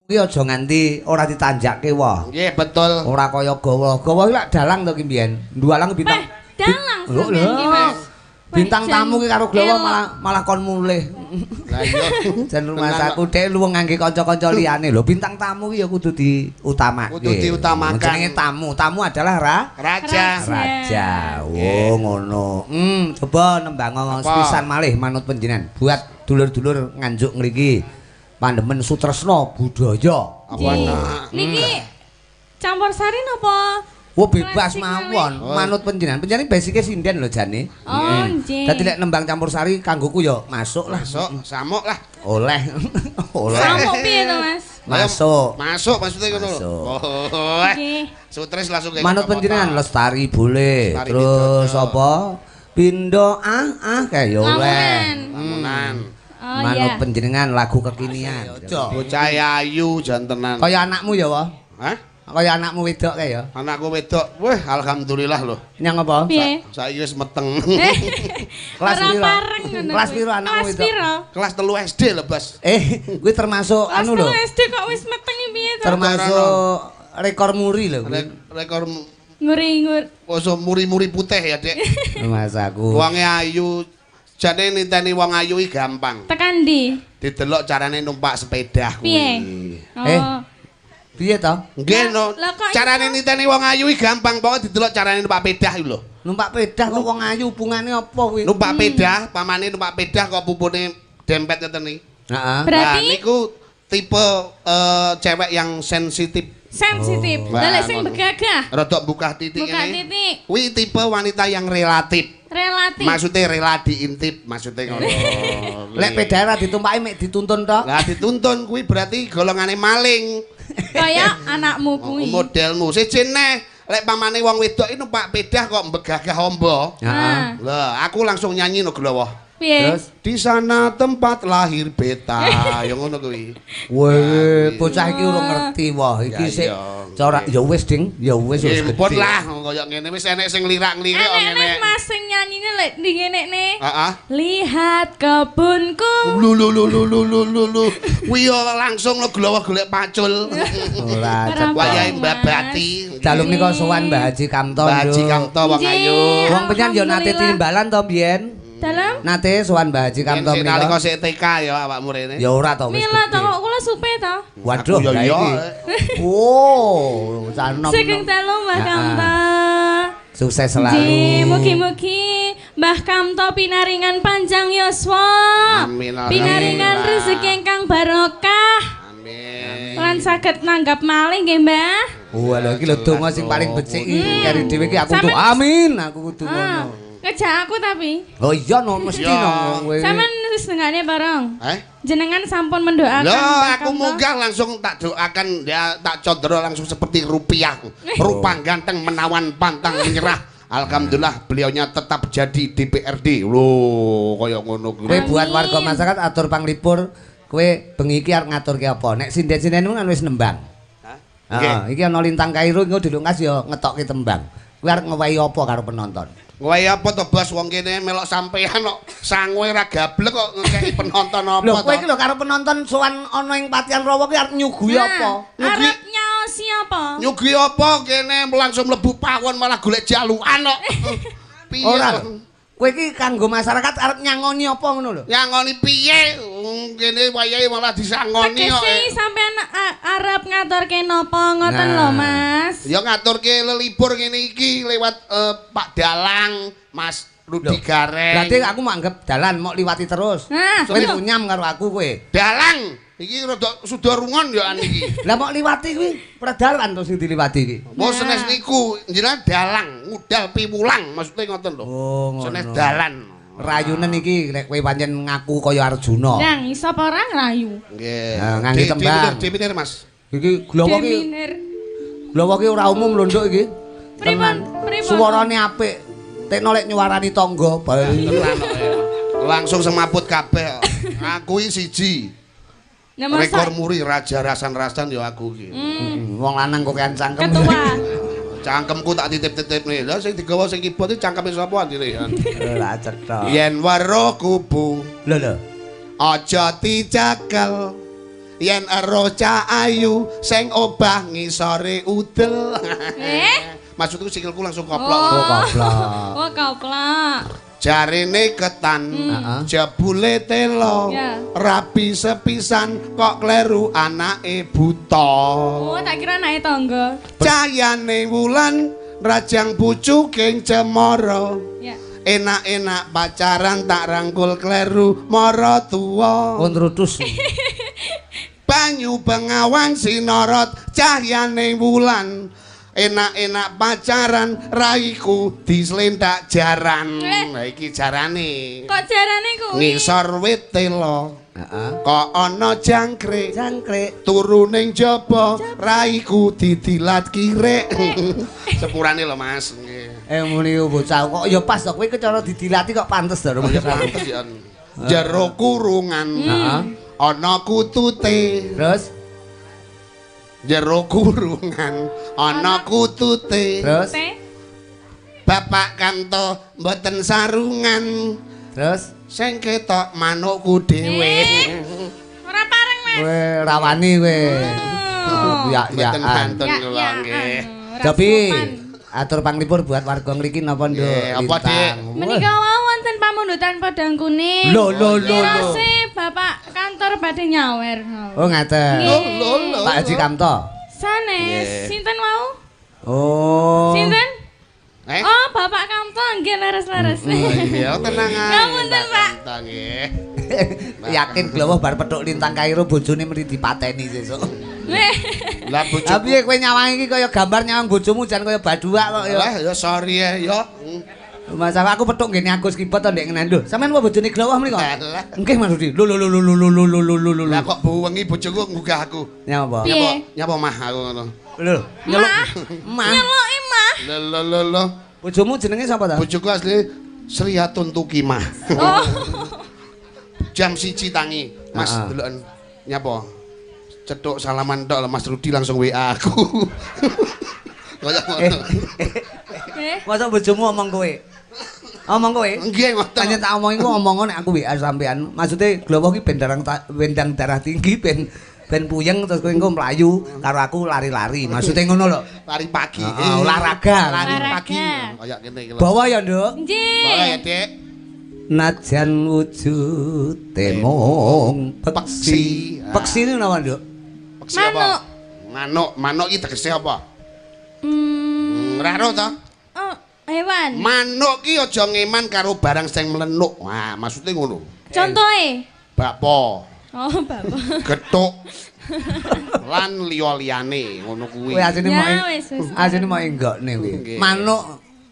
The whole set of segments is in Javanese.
Kuwi aja nganti ora ditanjakke wae. Nggih, betul. Ora kaya gawa. Gawa iki lak dalang to ki mbiyen. Dualang bintang. Dalang Lho, sampeyan iki, Mas. Bintang tamu ki karo gawa malah kon mulih. Lah iya. Jan rumah saku dhek luwung ngangge kanca-kanca liyane lho. Bintang tamu ki ya kudu diutamake. Kudu diutamakan. Jenenge tamu. Tamu adalah Raja. Raja. Oh, ngono. Coba nembang sepisan malih manut panjenengan. Buat dulur-dulur nganjuk ngriki. Pandemen sutresna budaya. Niki campur sari napa? Oh bebas mawon. Manut panjenengan. Panjenengan basike sinden lho jane. Oh, nggih. Dadi lek nembang campur sari kanggoku ya masuk lah. Masuk, samuk lah. Oleh. Oleh. Samuk piye to, Mas? Masuk. Masuk maksudnya ngono lho. Oh. Nggih. Sutres langsung kayak Manut panjenengan Lestari boleh. Lestari Terus Widodo. apa? Pindo kayak ya oleh. Lamunan. Oh Manut iya. panjenengan lagu kekinian. Bocah ayu jantenan. Kaya anakmu ya, Wah. Hah? Kaya anakmu wedok kae ya. Anakku wedok. Wah, alhamdulillah loh. Nyang apa? Piye? Saiki wis meteng. Kelas Ora piro? pareng ngono. Kelas piro anakmu Kelas wedok? piro? Kelas 3 SD lho, Bos. Kuwi termasuk anu lho. Kelas SD kok wis meteng piye to? Termasuk rekor muri lho kuwi. Rekor Ngur. oso muri-muri putih ya, Dek. Mas aku. Wonge ayu. Jane niteni wong ayu iki gampang. Tekan ndi? Didelok carane numpak sepeda kuwi. Piye? Oh. Piye to? Nggih no. Lah kok Carane niteni wong ayu iki gampang, pokoke didelok carane numpak pedah iki lho. Numpak pedah kok wong ayu hubungane apa kuwi? Numpak pedah, pamane numpak pedah kok pupune dempet ngeten iki. Heeh. Berarti Nah, niku tipe cewek yang sensitif. sensitif. Lah lek sing begagah. Rodok buka titik Buka ini. titik. Kuwi tipe wanita yang relatif. Relatif. Maksudnya rela diintip, maksudnya ngono. Lek pedah ora ditumpaki mek dituntun to. Lah dituntun kuwi berarti golongane maling. Kaya anakmu kuwi. Modelmu siji neh lek pamane wong wedok iki numpak pedah kok mbegagah ombo. Ah. Lah aku langsung nyanyi no glowo. Piye? Terus Di sana tempat lahir beta. Ya ngono kuwi. weh bocah iki urung ngerti wah iki Ya, sik iya. cara ya wis ding ya wis Ya gede. pun lah kaya ngene wis enek sing lirak-lirik kok Enek ngene. Mas sing nyanyine lek ndi ngene ne. Heeh. Lihat kebunku. Lu. Kuwi yo langsung lo glowo golek pacul. Ora Ora Wayahe Mas. Mbabati. Dalem nika sowan Mbah Haji Kamto. Mbah Haji Kamto wong Nggih. ayu. Wong penyan yo nate Alhamdulillah. timbalan to biyen. Dalam Nate sowan Mbah Haji Kamto Sing nalika menika. sik TK ya awakmu rene. Ya ora to wis. Mila to gede. kok kula supe to. Waduh, Aku ya lah iya. iki. Oh, sanom. Sugeng dalu Mbah Kamto. Sukses Nggih, selalu. mugi-mugi Mbah Kamto pinaringan panjang yuswa. Amin, Pinaringan alhamdulillah. rezeki ingkang barokah. Amin. Lan saged nanggap malih nggih, Mbah. Wah, lha iki lho donga sing paling becik iki kari dhewe iki aku Sampe- tuh amin, aku kudu Ah, ngono. ngejak aku tapi. Oh iya no mesti Iya. no kowe. Sampeyan wis dengane bareng. Jenengan sampun mendoakan. Loh, Mbah aku Kamto. munggah langsung tak doakan ya tak condro langsung seperti rupiah. Rupa ganteng menawan pantang menyerah. Alhamdulillah beliaunya tetap jadi DPRD. Loh, kaya ngono kuwi. Kowe buat warga masyarakat atur panglipur, kowe bengi iki arep ngaturke apa? Nek sinden-sindenmu kan wis nembang. Heeh, iki ana lintang Kairo engko dilungkas ya ngetokke tembang. Kowe arep ngewahi apa karo penonton? Kowe apa to Bos wong kene melok sampean kok sangoe ra gablek kok ngekeki penonton apa Lho, to? kowe iki lho karo penonton sowan ana ing Patian Rawa ki arep nyuguhi apa? Arep nyaosi apa? Nyugi apa kene langsung mlebu pawon malah golek jalukan kok. Piye? Ora. Kowe iki kanggo masyarakat arep nyangoni apa ngono lho? Nyangoni piye? Kene wayahe malah disangoni kok. Tegese sampean arep ngaturke napa ngoten lho, Mas. Ya ngaturke lelibur ngene iki lewat Pak Dalang, Mas Rudi Gareng. Berarti aku mau anggap dalan mau liwati terus. Nah, Kowe nyam karo aku kowe. Dalang. Iki rada sudarungan ya an iki. Lah mau liwati kuwi predalan to sing diliwati iki. Mau senes niku jenengan dalang, ngudal piwulang maksudnya ngoten lho. Oh, ngono. Senes dalan. Rayunen iki nek kowe pancen ngaku kaya Arjuna. Yang iso apa ora nglayu? Nggih. Nah, ngangge tembang. Dipinir Mas. Iki glowo ki Deminer. glowo ki ora umum lho nduk iki. Pripun? Suarane apik. Tekno lek nyuarani tangga bae. Tenan kok ya. Langsung semaput kabeh. Aku iki siji. Nah, masa Rekor muri raja rasan-rasan ya aku iki. Wong lanang kok kan cangkem. ketua. Cangkemku tak titip-titip nih. Lah sing digawa sing kibot iki cangkeme sapa andine? Lah cetha. Yen weruh kubu Lho lho. aja dijakel. yen ero cah ayu sing obah ngisore udel. Maksudku sikilku langsung koplok. Oh, koplok. Oh, koplok. Jarene ketan, jebule telo, rapi sepisan kok kleru anake buta. Oh, tak kira anake tangga. Cahayane wulan rajang pucuking cemara. Ya. Enak-enak pacaran tak rangkul kleru mara tuwa. Kontrutus. Banyu bengawan sinorot cahyane wulan. Enak-enak pacaran raiku dislendak jaran. Lah iki jarane. Kok jarane kuwi? Ngisor wit telo. Kok ana jangkrik. Jangkrik. Turu ning jaba raiku didilat kirek. Sepurane lho Mas. Nggih. Muni bocah kok ya pas to kowe cara didilati kok pantes to. Pantes ya. Jero kurungan. Ana kutute. Terus jero kurungan ana kutute. Terus Bapak Kanto mboten sarungan. Terus sing ketok manukku dhewe. Ora pareng, Mas. kowe rawani kowe. Ya Mboten kantun kula nggih. Tapi atur panglipur buat warga ngriki napa nduk? Apa Dik? Menika wonten pamundutan padang kuning. Lho. Mirase Bapak kantor badhe nyawer. Oh ngaten. Lho. Pak Haji Kamto. Sanes, sinten wau? Oh. Sinten? Oh, Bapak Kamto nggih leres-leres. Iya, tenang ae. Ngapunten, Pak. Nggih. Yakin Glowo bar petuk lintang Kairo bojone mesti dipateni sesuk. Lah bojoku. Lah piye kowe nyawang iki kaya gambar nyawang bojomu jan kaya baduak kok ya. Lah ya sorry ya. Masalah aku petuk ngene Agus Kipot to ndek ngene lho. Sampeyan apa bojone Glowo mriko? Lah. Nggih Mas Rudi. Lho. Lah kok buwengi bojoku nggugah aku. Nyapa? Nyapa mah aku ngono. Lho, nyeluk. Mah. Nyeluki mah. Lho. Bojomu jenenge sapa ta? Bojoku asli Sri Hatun Tukimah. Oh. Jam 1 tangi. Mas deloken nyapa? Cedok salaman tok Mas Rudi langsung WA aku. Kaya ngono. Masa bojomu omong kowe? Omong kowe? Nggih ngoten. Panjen tak omongi ku omong nek aku WA sampean. Maksude Glowo ki ben darah tinggi ben puyeng terus kowe engko mlayu karo aku lari-lari. Maksude ngono lho. Lari pagi. Olahraga. Lari pagi. Kaya kene iki lho. Bawa ya, Nduk. Nggih. Bawa ya, Dik. Najan wujude mung peksi. Peksi niku napa, Nduk? Peksi apa? Manuk iki tegese apa? Ora ro to? Oh, hewan. Manuk ki aja ngeman karo barang sing mlenuk. Wah, maksude ngono. Contohe? Bakpo, Oh, Bapak. gethuk. Lan liya-liyane ngono kuwi. Kowe asine mau Ya wis. asine mau enggokne kuwi. Nggih. Manuk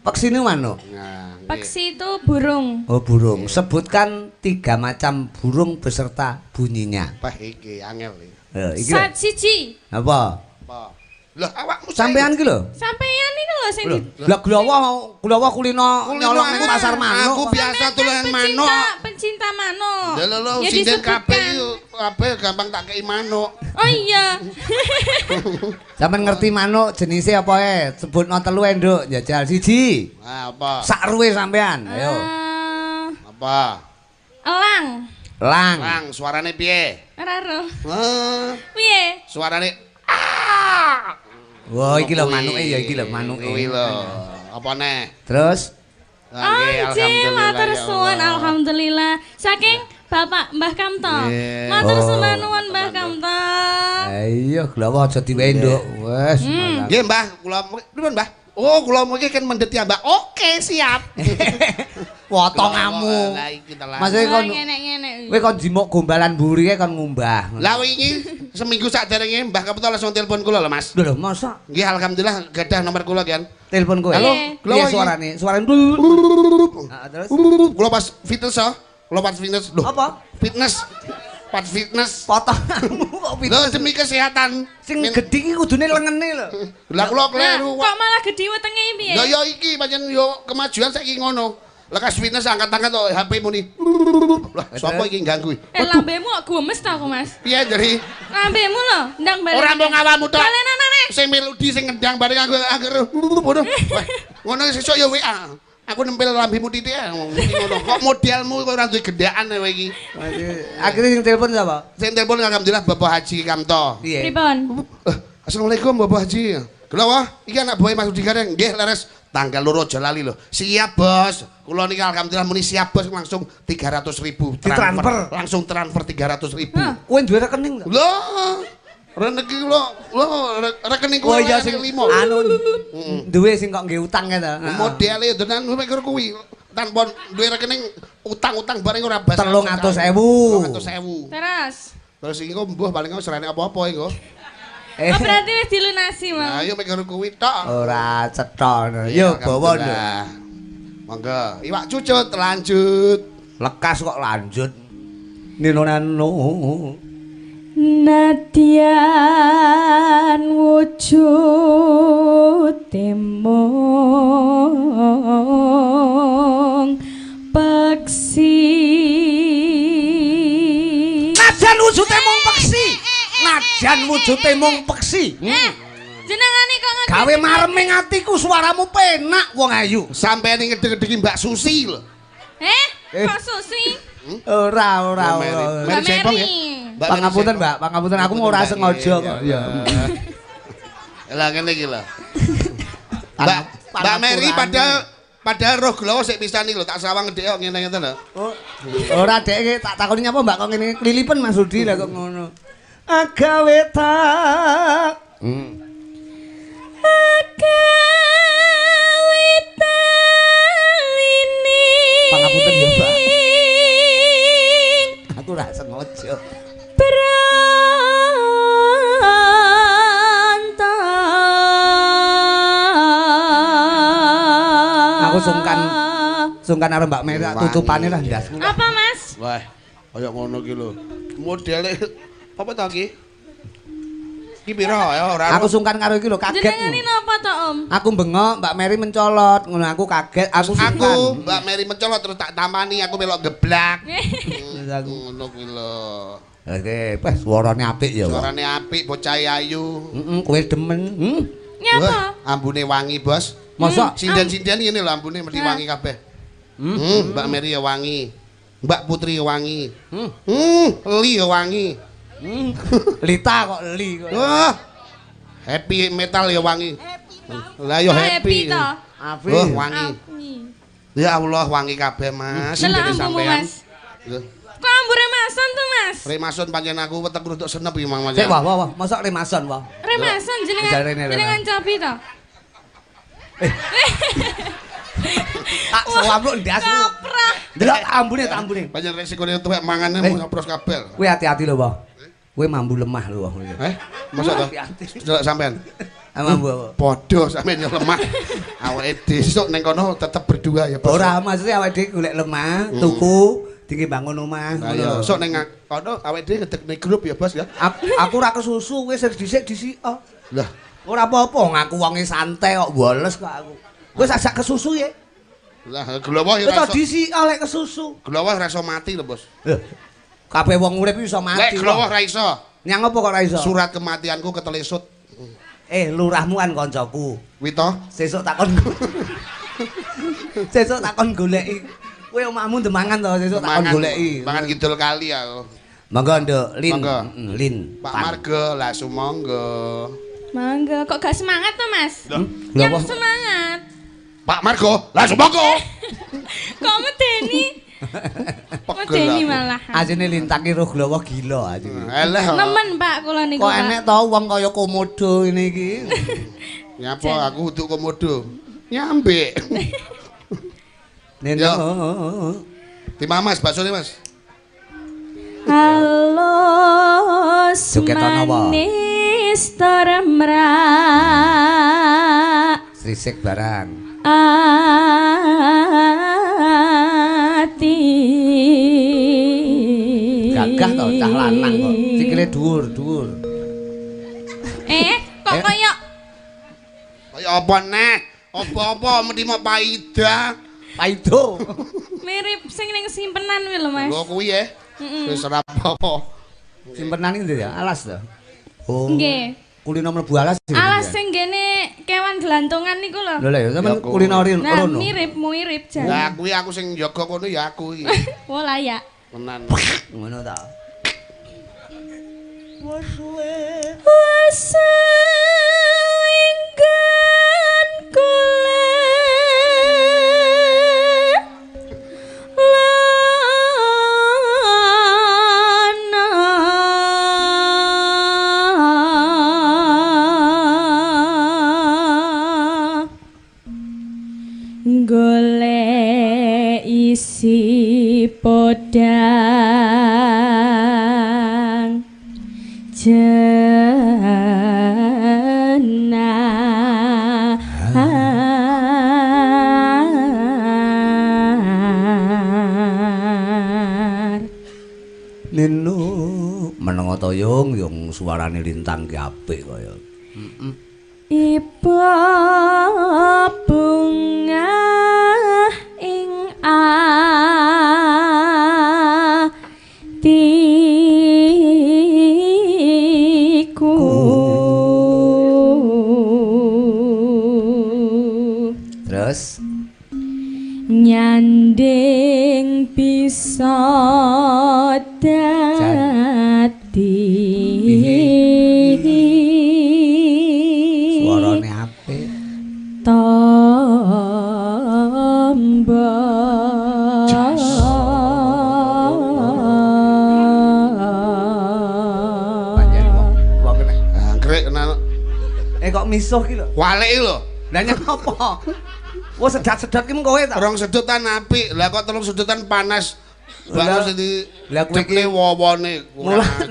peksi niku manuk. Nah, nggih. Peksi itu burung. Oh, burung. Sebutkan 3 macam burung beserta bunyinya. Apa iki angel iki? Iki lho. Siji. Apa? Apa? Lah awakmu Sampean ki lho. Sampeyan niku lho sing Lah Glowo kulino nyolong ning pasar manuk. Aku biasa dolanan manuk. Pencinta manuk. Lho Ya sinden disebutkan. kabeh gampang tak kei manuk. Oh iya. Sampeyan ngerti manuk jenise apa Sebutno 3 Nduk. Jajal siji. Ah, apa? Sakruwe sampean. Ayo. Apa? Elang. Lang. Lang, suarane piye? Ora ro. Piye? Piye? Suarane Wah, iki lho manuke ya iki lho manuke. Kuwi lho. Apa neh? Terus Nggih, matur suwun alhamdulillah. Saking Bapak Mbah Kamto. Matur suwun nuwun Mbah Kamto. Iya, Glowo aja diwehi Nduk. Wes. Nggih, Mbah, kula pripun, Mbah? Oh, kula mriki kan mendhet ya, Mbah. Oke, siap. Potonganmu. Lah iki telah. Maksudnya kon Ngene-ngene. kowe kon jimuk gombalan mburi kon ngumbah. Lah wingi seminggu sakderenge Mbah Kapito langsung telepon kula lho, Mas. Lho, masa Nggih, alhamdulillah gadah nomor kula kan. telepon kowe? Halo, Iya Glowo iki. suarane. Terus Kula pas fitness oh. Kula pas fitness. Loh, apa? fitness. Pas fitness. Potonganmu kok Lho demi kesehatan. sing gedhi iki kudune lengene lho. Lah kula kleru. Kok malah gedhi wetenge piye? Lah ya iki pancen yo kemajuan saiki ngono. Lekas fitness angkat-angkat to HP muni. Lah sapa iki ganggu? Lambemu kok gemes ta kok, Mas? Piye jari? Lambemu lho, ndang balik. Ora mbok awakmu tok. Balenanane. Sing melodi sing ngendang bareng aku akhir. Ngono. Ngono sesuk ya WA. Aku nempel lambimu titik ngono. Kok modelmu kok ora duwe gendaan kowe iki. Akhire sing telepon sapa? Sing telepon alhamdulillah Bapak Haji Kamto. Pripun? Assalamualaikum Bapak Haji. Lha wah, iki anak buah Mas Budi Gareng. Nggih, leres tanggal 2 Aja lali lho. Siap, Bos. Kula niki alhamdulillah muni siap, Bos, langsung 300.000 Ditransfer. Langsung transfer 300.000. Kowe duwe rekening to? Lho, rezeki lho rekening Oh kula iya sing 5. anu duwe sing kok nggih utang ta. Modele tenan mikir kuwi. Tanpa duwe rekening utang-utang bareng ora bas. 300.000. 300.000. Terus Terus iki kok mbuh paling ora serane apa-apa iki kok. oh berarti wis dilunasi, Mang. Nah, ayo mikir kuwi tok. Ora cetha. Yo bawa lho. Monggo, iwak cucut lanjut. Lekas kok lanjut. Nino. Nadyan wujud temong peksi. Najan wujude mung peksi. Najan wujude mung peksi. Jenengane kok ngene. Gawe mareming atiku suaramu penak wong ayu. Sampeyan ngedeg-edegi Mbak Susi lho. Kok Susi? Ora. Mbak Mary. Pangapunten, Mbak. Pangapunten aku ora sengaja kok. Iya. Lah ngene iki lho. Mbak Mary padahal roh glowo sik pisani lho, tak sawang ngedek kok ngene ngeten lho. Ora dek tak takoni nyapa Mbak kok ngene klilipen Mas Rudi lah kok ngono. Agawe tak. Agawe taline. Pangapunten ya, Mbak. Aku ora sengaja. Aku sungkan arep Mbak Mary tutupane lah ndasku. Apa, Mas? Wah, kaya ngono ki lho. Modele apa to ki? Ki piro ya ora. Aku sungkan karo iki lho kaget. Jenengane napa to, Om? Aku bengok Mbak Mary mencolot, ngono aku kaget, aku sungkan. Aku Mbak Mary mencolot terus tak tamani aku melok geblak. Aku Ngono ki lho. oke, pas suarane apik ya. Suarane apik, bocah ayu. Kowe demen. Nyapa? Ambune wangi, Bos. Mosok Sinden-sinden ngene lho ambune mesti wangi kabeh. Mbak Mary ya wangi. Mbak Putri ya wangi. Li ya wangi. Lita kok li kok. Wah. Happy metal ya wangi. Lah yo happy. Apik. Oh, wangi. Ya Allah wangi kabeh, Mas. Delok Dari ambumu, sampean. Mas. Kok ambure Remason tuh, Mas? Remason pancen aku wetek ruduk senep iki Mang Mas. Sik wah, mosok Remason wah. Remason jenengan cobi to? Tak selalu ndasmu. Delok ambune tak ambune. Pancen resikone tuwek mangane mung pros kabel. Kowe hati-hati lho, Wah. Kowe mambu lemah lho, Wah. Masa to? Delok sampean. Mambu apa? Padha sampean yo lemah. Awake besok ning kono tetep berdua ya, Bos. Ora, maksudnya awake dhewe golek lemah, tuku, tinggi bangun omah. Ayo, sok ning kono awake dhewe ngedekne grup ya, Bos ya. Aku ora kesusu, wis dhisik disika. Lah, Ora apa-apa, ngaku wonge santai kok woles kok aku. Wis ajak kesusu ya. lah glowo ya Wis ora iso. disika lek kesusu. Glowo ora iso mati lho, Bos. Kabeh wong urip iso mati. Lek glowo ora iso. Nyang apa kok ora iso? Surat kematianku ketelesut. Lurahmu kan kancaku. Kuwi to? Sesuk takon. Sesuk takon goleki. Kowe omahmu Demangan to, sesuk takon goleki. Mangan kidul kali aku. Monggo, Nduk, Lin. Monggo. Lin. Pak Marga, lah sumangga. Mangga, kok gak semangat tuh, Mas? Loh, Yang semangat. Pak Marga, lah sumangga. Kok medeni? Medeni malah. Asine lintang roh glowo gila asine. Eleh. Nemen, Pak, kula niku. Kok enek to wong kaya komodo ngene iki. Nyapa aku kudu komodo. Nyambe. Neno. Timah Mas, baksone Mas. Halo Jogetan apa? manis teremra Srisik barang. ati Gagah to cah lanang kok. Sikile dhuwur. Kok kaya Kaya apa nek? Apa-apa mesti mau paida. Paido. mirip sing ning simpenan kuwi lho, Mas. Lho kuwi ya. Wis ora apa-apa. Simpenan iki ya, alas to. Oh. Nggih. Kulino mlebu alas. Alas sing gene kewan gelantungan niku lho. Lho ya sampean kulineri Nah, rono. mirip jan. Lah kuwi aku sing njaga kono ya aku iki. Oh layak. Tenan. Ngono ta. Wasinggan kula golek isi podang jenar Nino menengo toyong yung suarane lintang ki apik kaya. Ibu bunga ing atiku Terus nyanding bisa dadi suarane apik. Tombo Panjen wong kene. Anggrek tenan. Kok misuh ki lho. Walek lho. Lah nyang apa? Wah sedat-sedat ki mung kowe ta. Rong sedutan apik. Lah kok telung sedutan panas. Bagus di lah kowe iki wowone. mulane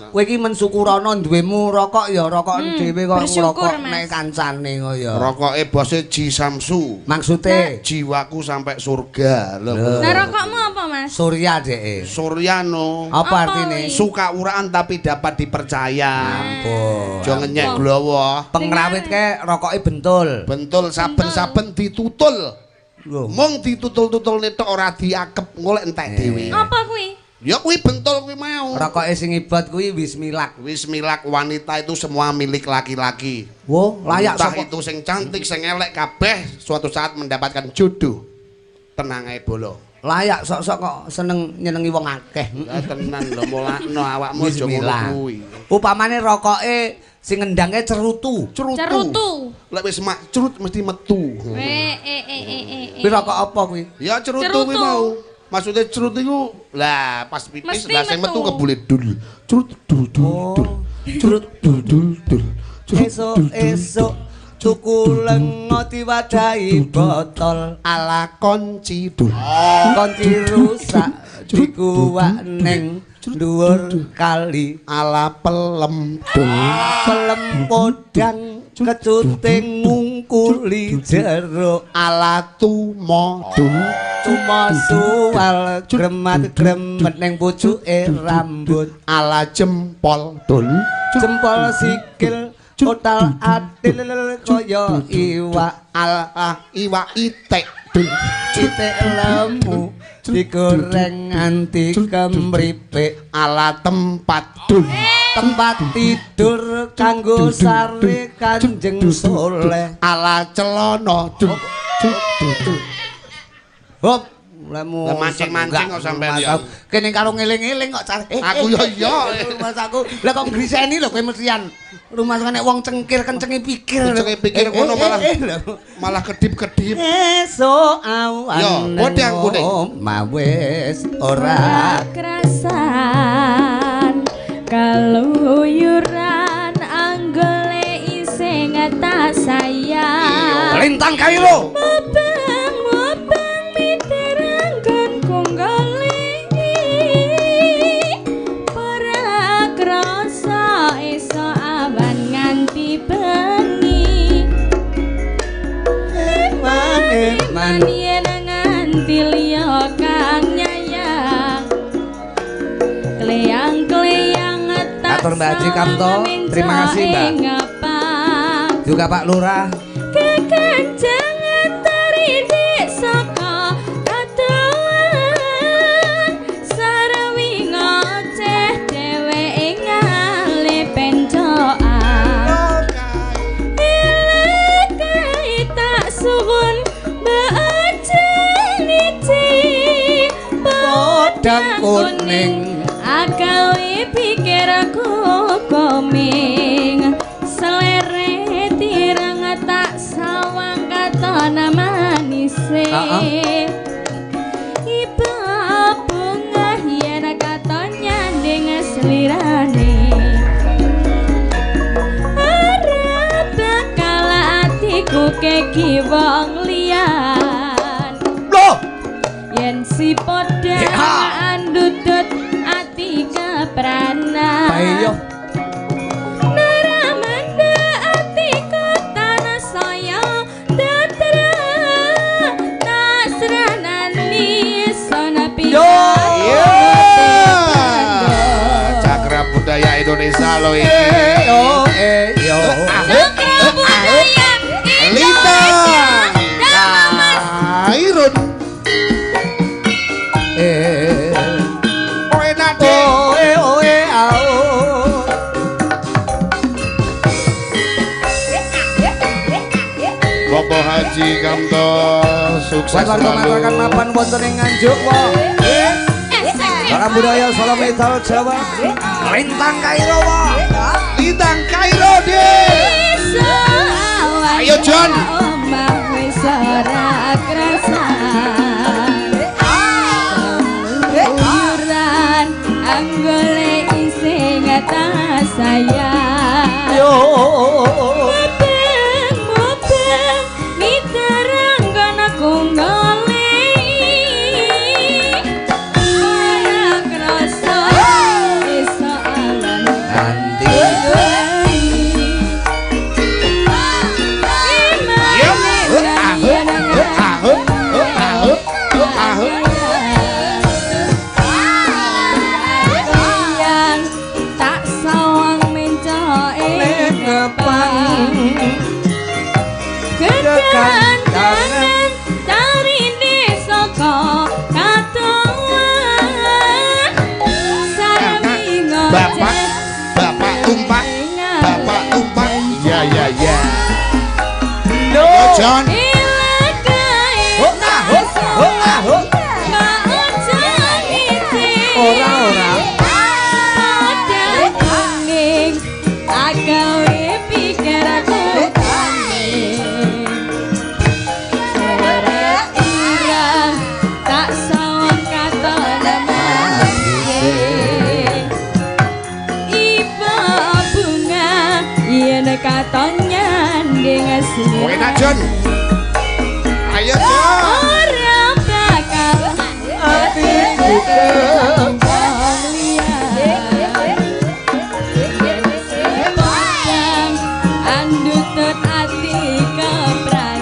kowe iki mensyukurana duwemu rokok ya rokokan dhewe kok bersyukur, ngrokok Mas. nek kancane kaya. Rokoke bose Ji Samsu. Maksude Jiwaku sampai surga lho. Nah rokokmu apa Mas? Surya dheke. Suryano. Apa Apa artine? wi? Suka uraan tapi dapat dipercaya. Ampun. Aja ngenyek glowo. Pengrawit ke rokoke bentul. Bentul saben-saben ditutul. Lho. Mung ditutul-tutul netok ora diakep golek entek dhewe. Apa kuwi? Ya kuwi bentul kuwi mau. Rokoke sing ibat kuwi wis milak. Wis milak wanita itu semua milik laki-laki. Wo, layak Entah sapa? itu sing cantik, sing elek kabeh suatu saat mendapatkan jodoh. Tenang ae bolo. Layak sok-sok kok seneng nyenengi wong akeh. Ya tenan lho mulakno awakmu aja ngono Bismillah. kuwi. Upamane rokoke sing ngendangke cerutu. Cerutu. Lek wis mak cerut mesti metu. Kuwi rokok apa kuwi? Ya cerutu Cerutu. kuwi mau. Maksudnya cerut iku lah pas pipis Mesti lah sing metu. metu kebule dul. Cerut dul dul dul. Cerut dul dul dul. Esuk-esuk tuku lengo diwadahi botol Ala konci dul. konci rusak dikuwak ning dhuwur kali Ala pelem dul. pelem podang kecuting ngungkuli jero Ala tumo dul. cuma suwal gremat-gremet ning pucuke rambut Ala jempol dul. jempol sikil total adil kaya iwak Ala iwak itek dul. citik lemu digoreng nganti kemripik Ala tempat dul. tempat tidur kanggo sare Kanjeng Soleh Ala celana dul. hop lemu Lah mancing-mancing kok sampean ya. kene karo ngeling-eling kok car Aku ya iya. rumah aku lah kok griseni lho kowe mestian rumah nek wong cengkir kencenge pikir Kencenge pikir ngono malah kedip-kedip. esuk awan Yo, kodang, kodang. mawes ora Kerasan kaluyuran anggole ising tak sayang lintang kairo Mabang miterangkan konggole para krasa esok awan nganti bengi man yen nganti liya kang nyayang kleyang-kleyang Atur Mbak Haji Kamto, terima kasih, Mbak. Juga Pak Lurah. Kekanjang antari saka katuan sarawi ngoceh dheweke ngale pencoan podang kuning agawe pikirku koming selere tirang tak sawang katon manise iba bunga yen katon nyanding selirane arep bakal atiku keki wong liyan loh yen si podang andutut ati keprana ayo naramanda atiku tanah saya datra nasranani sonapi Cakra Budaya Indonesia lo ini Cakra Budaya Lintang Kairun Oe nade oe ao Bapak Haji Kamto sukses warga masyarakat mapan wonten ing Nganjuk wong Cakra Budaya Solo Metal Jawa Lintang Kairo wong Lintang Kairo deh Ayo John omah wis ora krasa uyuran anggole ising atas saya yo mubeng miterang kana kunggole ora krasa iso alam nanti tak sawang mencoe ngepang kedandangan tarine saka katongan sarwi Bapak tumpak ya no John ora agawe pikirku irang tak sawang katon manise iba bunga yen katon nyanding Kowe nak John Ayo John ora bakal atiku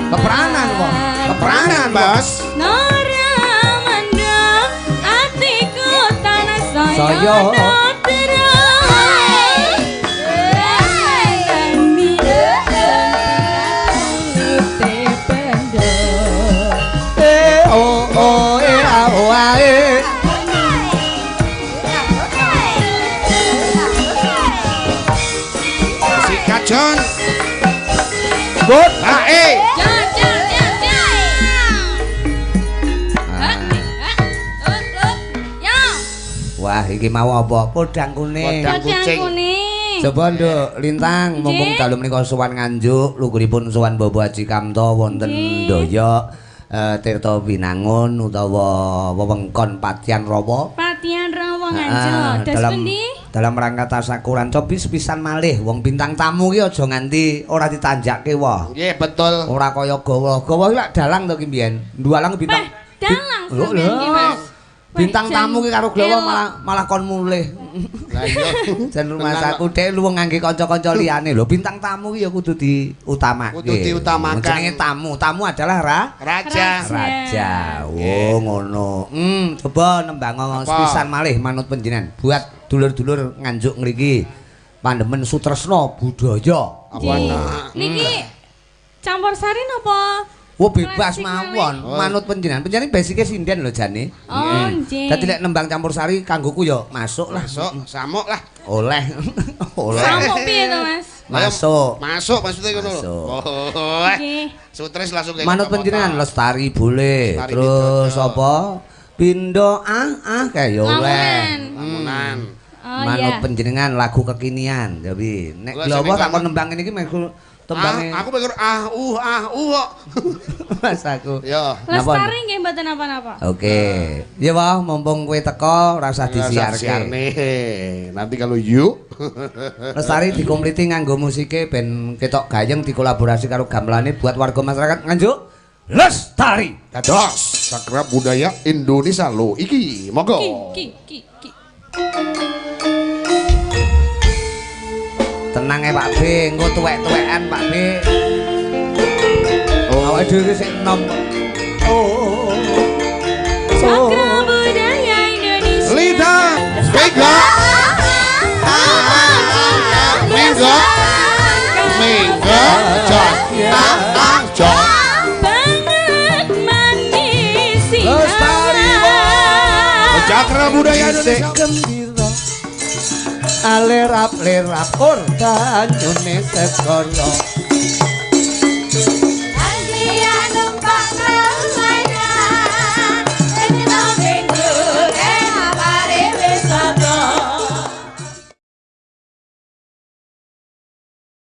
kepranan kok kepranan bos Naramanda atiku tanah Saya. Sikat John Good. Wah, iki mau apa? Podang kuning. Podang kucing. Coba nduk Lintang mumpung dalu menika sowan Nganjuk, lugunipun sowan Bapak Haji Kamto wonten Ndoyo Tirta Winangun utawa wewengkon Patian Rawa. Patian Rawa Nganjuk. Des pundi? Dalam rangka tasakuran cobi sepisan malih wong bintang tamu ki aja nganti ora ditanjakke wae. Nggih betul. Ora kaya gawa. Gawa ki lak dalang to ki mbiyen. Dualang bintang. Dalang sampeyan iki, Mas. Bintang tamu ki karo gawa malah kon mulih. Lah iya. Jan rumah saku dhek luwung ngangge kanca-kanca liyane lho. Bintang tamu ki ya kudu diutamake. Kudu diutamakan. Jenenge tamu. Tamu adalah Raja. Raja. Oh ngono. Coba nembang sepisan malih manut panjenengan buat dulur-dulur Nganjuk ngriki pandemen sutresna budaya. Apa niki campur sari napa? Oh bebas mawon manut panjenengan. Panjenengan basike sinden lho jane. Oh nggih. Dadi lek nembang campur sari kanggoku ya masuk lah. Masuk, samuk lah. Oleh. Oleh. Samuk piye to, Mas? Masuk. Masuk maksudnya ngono lho. Nggih. Sutres langsung Manut panjenengan Lestari boleh. Lestari Terus Widodo. apa? Pindho kae yo oleh. Lamunan. Manut panjenengan lagu kekinian. Jadi nek glowo tak kon nembang iki mengko tembange. Aku mikir kok. Mas aku. Ya. Lestari nggih mboten napa-napa. Oke. Ya wah mumpung kowe teko ora usah disiarke. Nanti kalau yuk. Lestari dikompliti nganggo musike ben ketok gayeng dikolaborasi karo gamelane buat warga masyarakat Nganjuk. Lestari Dados Sakra Budaya Indonesia lo iki monggo. Ki. Tenang ya Pak B, engko tuwek-tuwekan Pak B. Awake dhewe sik enom. Sakra Budaya Indonesia. Lida, Mega. Jok. Banget manis Lestari Sakra Budaya Indonesia. Gembira alerap-lerap ordanyune segara